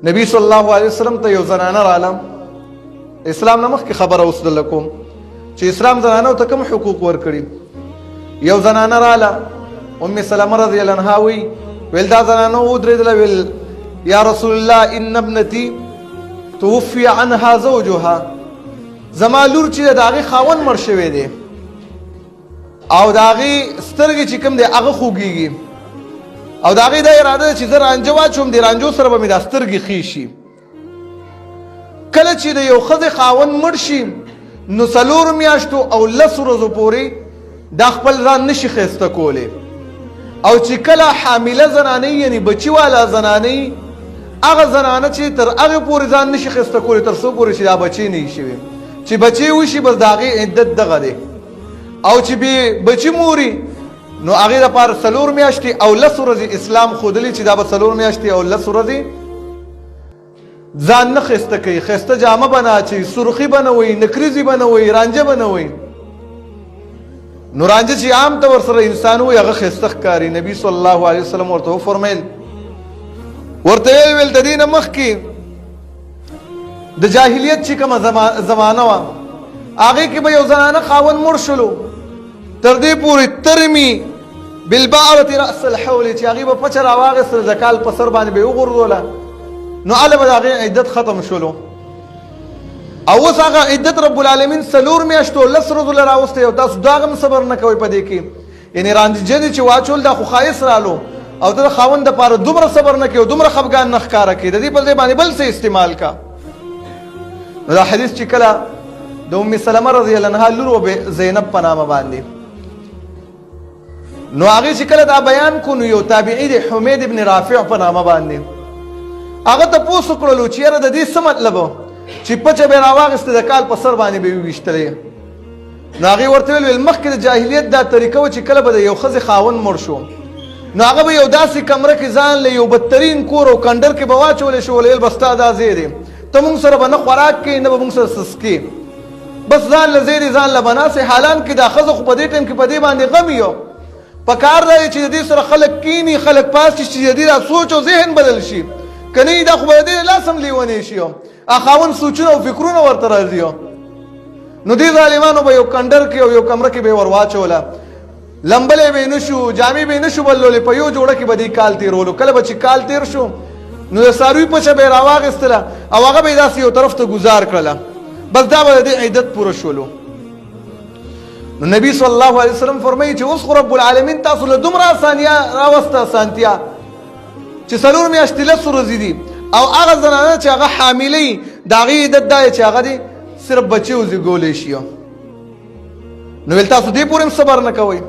نبی صلی الله علیه وسلم ته یو زنانه رااله، اسلام نه مخکې خبره اوس دله کوم چې اسلام زنانو ته کوم حقوق ورکړي. یو زنانه رااله، ام سلمه رضی الله عنها ویل دا زنانه ودرېدله، ویل یا رسول الله ان ابنتي توفي عنها زوجها، زما لور چې د هغې خاوند مړ شوی دی او د هغې سترګې چې کوم دی هغه خوږېږي او د هغې دا اراده ده چې زه رانجه واچوم، د رانجو سره به مې دا سترګې ښې شي. کله چې د یو ښځې خاوند مړ شي نو 4 میاشتو او 10 ورځو پورې دا خپل ځان نشي ښایسته کولی، او چې کله حامله زنانه یعنی بچي والا زنانه هغه زنانه چې تر هغې پورې ځان نشي ښایسته کولی تر څو پورې چې دا بچی نه وي شوي، چې بچی وشي بس د هغې عدت دغه دی، او چې بچی موري نو هغې دپاره 4 میاشتې او 10 ورځې اسلام ښودلي چې دا به 4 میاشتې او 10 ورځې ځان نه ښایسته کوي، ښایسته جامه به نه اچوي، سرخي به نه وي، نکریزي به نه وي، رانجه به نه وي. نو رانجه چې عام ته ورسره انسان وي هغه ښایسته ښکاري. نبي صلی الله علیه وسلم ورته وفرمیل، ورته ویل د دې نه مخکې د جاهلیت چې کومه زمانه وه هغې کې به یو زنانه خاوند مړ شلو تر دې پورې ترمي بالبعرة رأس الحول چې هغې به پچه راواغېستله د کال په سر باندې به یې وغورځوله، نو هله به د هغې عدت ختم شلو. او اوس هغه عدت رب العالمین 4 میاشتو 10 ورځو له راوستی او تاسو دا هم صبر نه کوئ په دې کې، یعنې رانجه دې چې واچول دا خو ښایست رالو او ته د خاوند دپاره دومره صبر نه کوې او دومره خفګان نه ښکاره کوې، د دې په ځای باندې بل څه استعمال کا. نو دا حدیث چې کله د ام سلمه رضی الله عنها لور و زینب په نامه باندې نو هغې چې کله دا بیان کو نو یو تابعي دی حمید ابن رافع په نامه باندې هغه تپوس وکړلو چې یاره د دې څه مطلب و چې پچه به یې راواغېسته د کال په سر باندې به یې وویشتلی. نو هغې ورته ویل مخکې د جاهلیت دا طریقه وه چې کله به د یو ښځې خاوند مړ شو نو هغه به یو داسې کمره کې ځان له یو بدترین کور او کنډر کې به واچولی شو، ویل بس ستا دا ځای دی، ته مونږ سره به نه خوراک کوې نه به مونږ سره څه بس ځان له ځای دی ځان له بناسې. حالان کې دا ښځه خو په دې ټایم کې په دې باندې غم یو پکار دا دی چې د دې سره خلک کیني، خلک پاس شي چې د دې دا سوچ او ذهن بدل شي، که نه دا خو به د دې لاس هم لیونی شي، خاوند سوچونه او فکرونه ورته راځي. نو دې ظالمانو به یو کنډر کې او یو کمره کې به یې ور واچوله، لمبلې به یې نه شو، جامې به یې نه شو بلولې، په یو جوړه کې به دې کال تېرولو. کله به چې کال تېر شو نو د څاروي پچه به یې راواغېستله او هغه به یې داسې یو طرف ته ګزار کړله، بس دا به د دې عدت پوره شولو. نو نبی صلی الله علیه وسلم فرمایي چې اوس خو رب العالمین تاسو له دومره اسانیا راوسته اسانتیا چې 4 میاشتې 10 ورځې دي او هغه زنانه چې هغه حامله وي د هغې عدت دا دی چې هغه دې صرف بچي وزېږولی شي. نو ویل تاسو دې پورې هم صبر نه کوئ.